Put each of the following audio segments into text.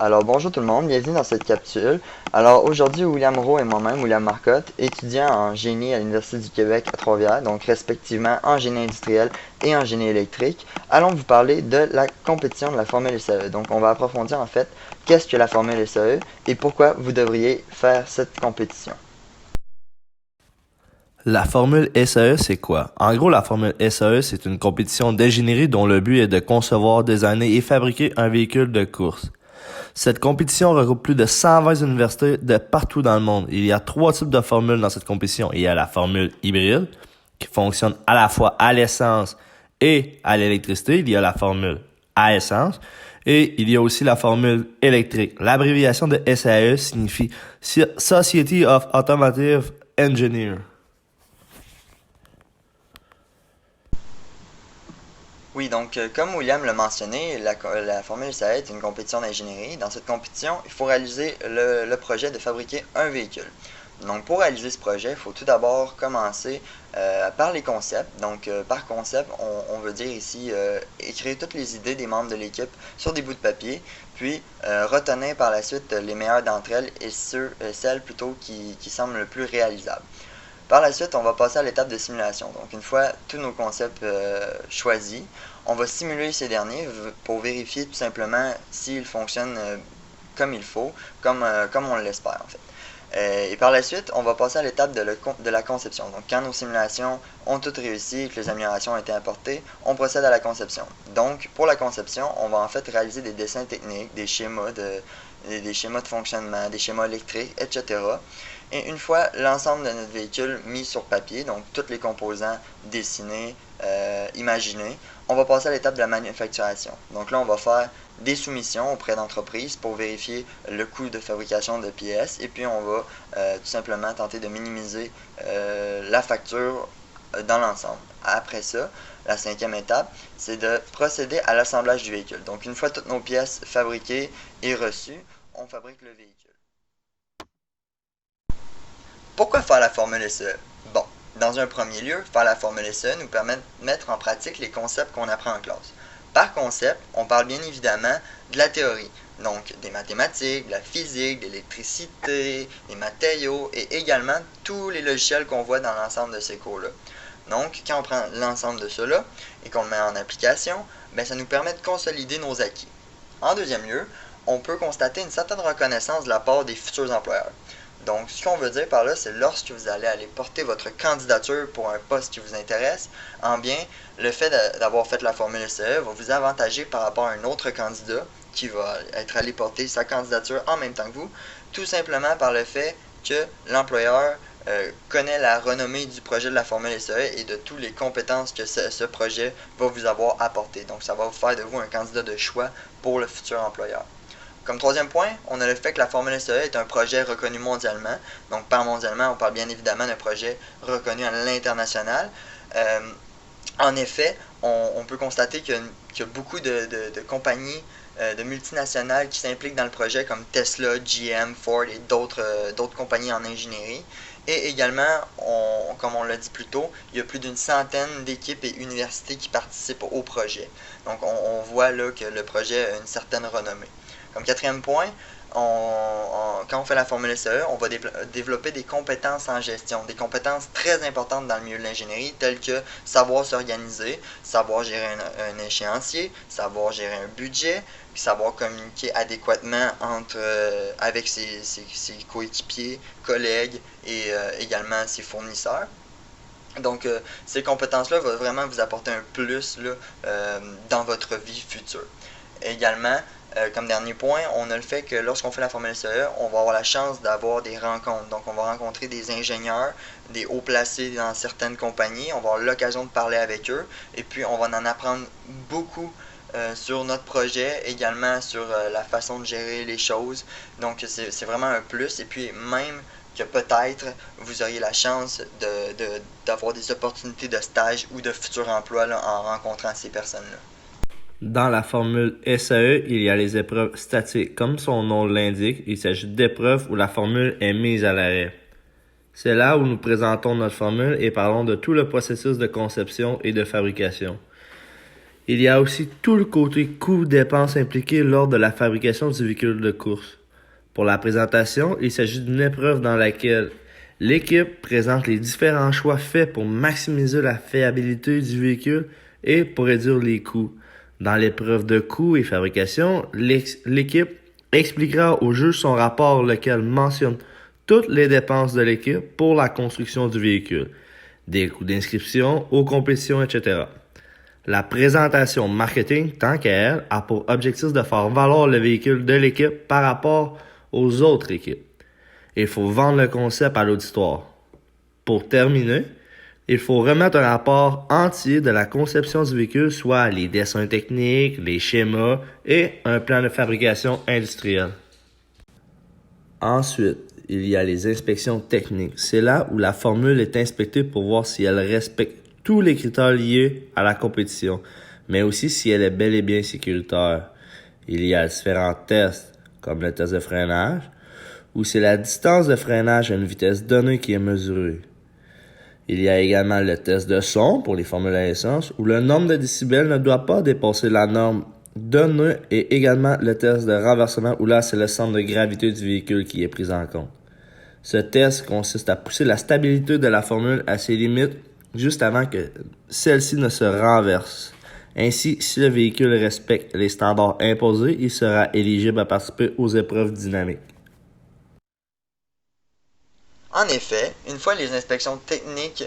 Alors bonjour tout le monde, bienvenue dans cette capsule. Alors aujourd'hui, William Rowe et moi-même, William Marcotte, étudiants en génie à l'Université du Québec à Trois-Rivières, donc respectivement en génie industriel et en génie électrique, allons vous parler de la compétition de la formule SAE. Donc on va approfondir en fait qu'est-ce que la formule SAE et pourquoi vous devriez faire cette compétition. La formule SAE, c'est quoi? En gros, la formule SAE, c'est une compétition d'ingénierie dont le but est de concevoir, designer et fabriquer un véhicule de course. Cette compétition regroupe plus de 120 universités de partout dans le monde. Il y a trois types de formules dans cette compétition. Il y a la formule hybride, qui fonctionne à la fois à l'essence et à l'électricité. Il y a la formule à essence. Et il y a aussi la formule électrique. L'abréviation de SAE signifie Society of Automotive Engineers. Oui, donc comme William l'a mentionné, la Formule SAE est une compétition d'ingénierie. Dans cette compétition, il faut réaliser le projet de fabriquer un véhicule. Donc pour réaliser ce projet, il faut tout d'abord commencer par les concepts. Donc par concept, on veut dire ici écrire toutes les idées des membres de l'équipe sur des bouts de papier, puis retenir par la suite les meilleures d'entre elles et celles plutôt qui semblent le plus réalisables. Par la suite, on va passer à l'étape de simulation. Donc, une fois tous nos concepts choisis, on va simuler ces derniers pour vérifier tout simplement s'ils fonctionnent comme il faut, comme on l'espère en fait. Et par la suite, on va passer à l'étape de la conception. Donc, quand nos simulations ont toutes réussi et que les améliorations ont été apportées, on procède à la conception. Donc, pour la conception, on va en fait réaliser des dessins techniques, des schémas de fonctionnement, des schémas électriques, etc. Et une fois l'ensemble de notre véhicule mis sur papier, donc tous les composants dessinés, imaginés, on va passer à l'étape de la manufacturation. Donc là, on va faire des soumissions auprès d'entreprises pour vérifier le coût de fabrication de pièces et puis on va tout simplement tenter de minimiser la facture dans l'ensemble. Après ça, la cinquième étape, c'est de procéder à l'assemblage du véhicule. Donc une fois toutes nos pièces fabriquées et reçues, on fabrique le véhicule. Pourquoi faire la formule SE? Bon, dans un premier lieu, faire la formule SE nous permet de mettre en pratique les concepts qu'on apprend en classe. Par concept, on parle bien évidemment de la théorie, donc des mathématiques, de la physique, de l'électricité, des matériaux et également tous les logiciels qu'on voit dans l'ensemble de ces cours-là. Donc, quand on prend l'ensemble de cela et qu'on le met en application, ben, ça nous permet de consolider nos acquis. En deuxième lieu, on peut constater une certaine reconnaissance de la part des futurs employeurs. Donc, ce qu'on veut dire par là, c'est lorsque vous allez aller porter votre candidature pour un poste qui vous intéresse, en bien, le fait d'avoir fait la formule SE va vous avantager par rapport à un autre candidat qui va être allé porter sa candidature en même temps que vous, tout simplement par le fait que l'employeur connaît la renommée du projet de la formule SE et de toutes les compétences que ce projet va vous avoir apporté. Donc, ça va vous faire de vous un candidat de choix pour le futur employeur. Comme troisième point, on a le fait que la Formule SE est un projet reconnu mondialement. Donc par mondialement, on parle bien évidemment d'un projet reconnu à l'international. Euh, En effet, on peut constater qu'il y a beaucoup de compagnies, de multinationales qui s'impliquent dans le projet comme Tesla, GM, Ford et d'autres compagnies en ingénierie. Et également, comme on l'a dit plus tôt, il y a plus d'une centaine d'équipes et universités qui participent au projet. Donc on voit là que le projet a une certaine renommée. Comme quatrième point, quand on fait la formule SE, on va développer des compétences en gestion, des compétences très importantes dans le milieu de l'ingénierie, telles que savoir s'organiser, savoir gérer un échéancier, savoir gérer un budget, puis savoir communiquer adéquatement avec ses coéquipiers, collègues et également ses fournisseurs. Donc, ces compétences-là vont vraiment vous apporter un plus là, dans votre vie future. Également, comme dernier point, on a le fait que lorsqu'on fait la formule SE, on va avoir la chance d'avoir des rencontres. Donc, on va rencontrer des ingénieurs, des hauts placés dans certaines compagnies. On va avoir l'occasion de parler avec eux. Et puis, on va en apprendre beaucoup sur notre projet, également sur la façon de gérer les choses. Donc, c'est vraiment un plus. Et puis, même que peut-être vous auriez la chance d'avoir des opportunités de stage ou de futur emploi là, en rencontrant ces personnes-là. Dans la formule SAE, il y a les épreuves statiques. Comme son nom l'indique, il s'agit d'épreuves où la formule est mise à l'arrêt. C'est là où nous présentons notre formule et parlons de tout le processus de conception et de fabrication. Il y a aussi tout le côté coût-dépenses impliqué lors de la fabrication du véhicule de course. Pour la présentation, il s'agit d'une épreuve dans laquelle l'équipe présente les différents choix faits pour maximiser la fiabilité du véhicule et pour réduire les coûts. Dans l'épreuve de coût et fabrication, l'équipe expliquera au juge son rapport lequel mentionne toutes les dépenses de l'équipe pour la construction du véhicule, des coûts d'inscription, aux compétitions, etc. La présentation marketing, tant qu'à elle, a pour objectif de faire valoir le véhicule de l'équipe par rapport aux autres équipes. Il faut vendre le concept à l'auditoire. Pour terminer, il faut remettre un rapport entier de la conception du véhicule, soit les dessins techniques, les schémas et un plan de fabrication industrielle. Ensuite, il y a les inspections techniques. C'est là où la formule est inspectée pour voir si elle respecte tous les critères liés à la compétition, mais aussi si elle est bel et bien sécuritaire. Il y a différents tests, comme le test de freinage, où c'est la distance de freinage à une vitesse donnée qui est mesurée. Il y a également le test de son pour les formules à essence, où le nombre de décibels ne doit pas dépasser la norme donnée, et également le test de renversement, où là c'est le centre de gravité du véhicule qui est pris en compte. Ce test consiste à pousser la stabilité de la formule à ses limites juste avant que celle-ci ne se renverse. Ainsi, si le véhicule respecte les standards imposés, il sera éligible à participer aux épreuves dynamiques. En effet, une fois les inspections techniques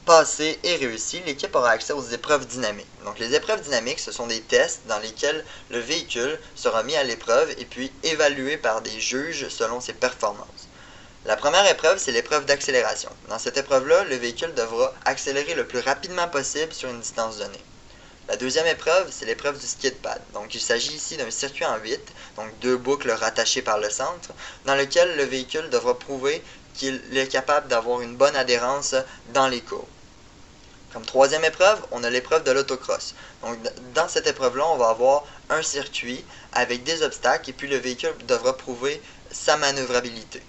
passées et réussies, l'équipe aura accès aux épreuves dynamiques. Donc les épreuves dynamiques, ce sont des tests dans lesquels le véhicule sera mis à l'épreuve et puis évalué par des juges selon ses performances. La première épreuve, c'est l'épreuve d'accélération. Dans cette épreuve-là, le véhicule devra accélérer le plus rapidement possible sur une distance donnée. La deuxième épreuve, c'est l'épreuve du skid pad. Donc il s'agit ici d'un circuit en 8, donc 2 boucles rattachées par le centre, dans lequel le véhicule devra prouver qu'il est capable d'avoir une bonne adhérence dans les courbes. Comme troisième épreuve, on a l'épreuve de l'autocross. Donc dans cette épreuve-là, on va avoir un circuit avec des obstacles et puis le véhicule devra prouver sa manœuvrabilité.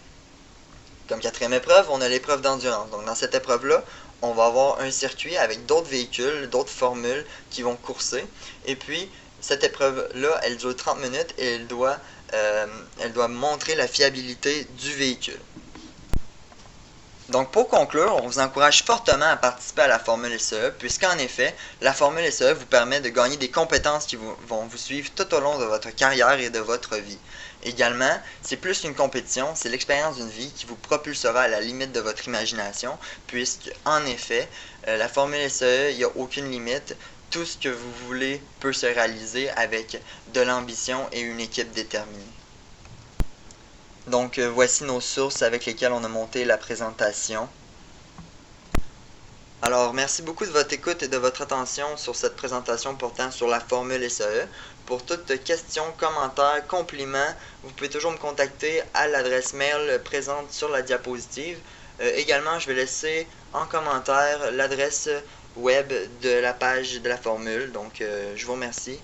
Comme quatrième épreuve, on a l'épreuve d'endurance. Donc dans cette épreuve-là, on va avoir un circuit avec d'autres véhicules, d'autres formules qui vont courser. Et puis, cette épreuve-là, elle dure 30 minutes et elle doit montrer la fiabilité du véhicule. Donc pour conclure, on vous encourage fortement à participer à la formule SAE, puisqu'en effet, la formule SAE vous permet de gagner des compétences qui vont vous suivre tout au long de votre carrière et de votre vie. Également, c'est plus qu'une compétition, c'est l'expérience d'une vie qui vous propulsera à la limite de votre imagination, puisque en effet, la formule SAE, il n'y a aucune limite. Tout ce que vous voulez peut se réaliser avec de l'ambition et une équipe déterminée. Donc voici nos sources avec lesquelles on a monté la présentation. Alors merci beaucoup de votre écoute et de votre attention sur cette présentation portant sur la formule SAE. Pour toute question, commentaire, compliment, vous pouvez toujours me contacter à l'adresse mail présente sur la diapositive. Également, je vais laisser en commentaire l'adresse web de la page de la formule. Donc je vous remercie.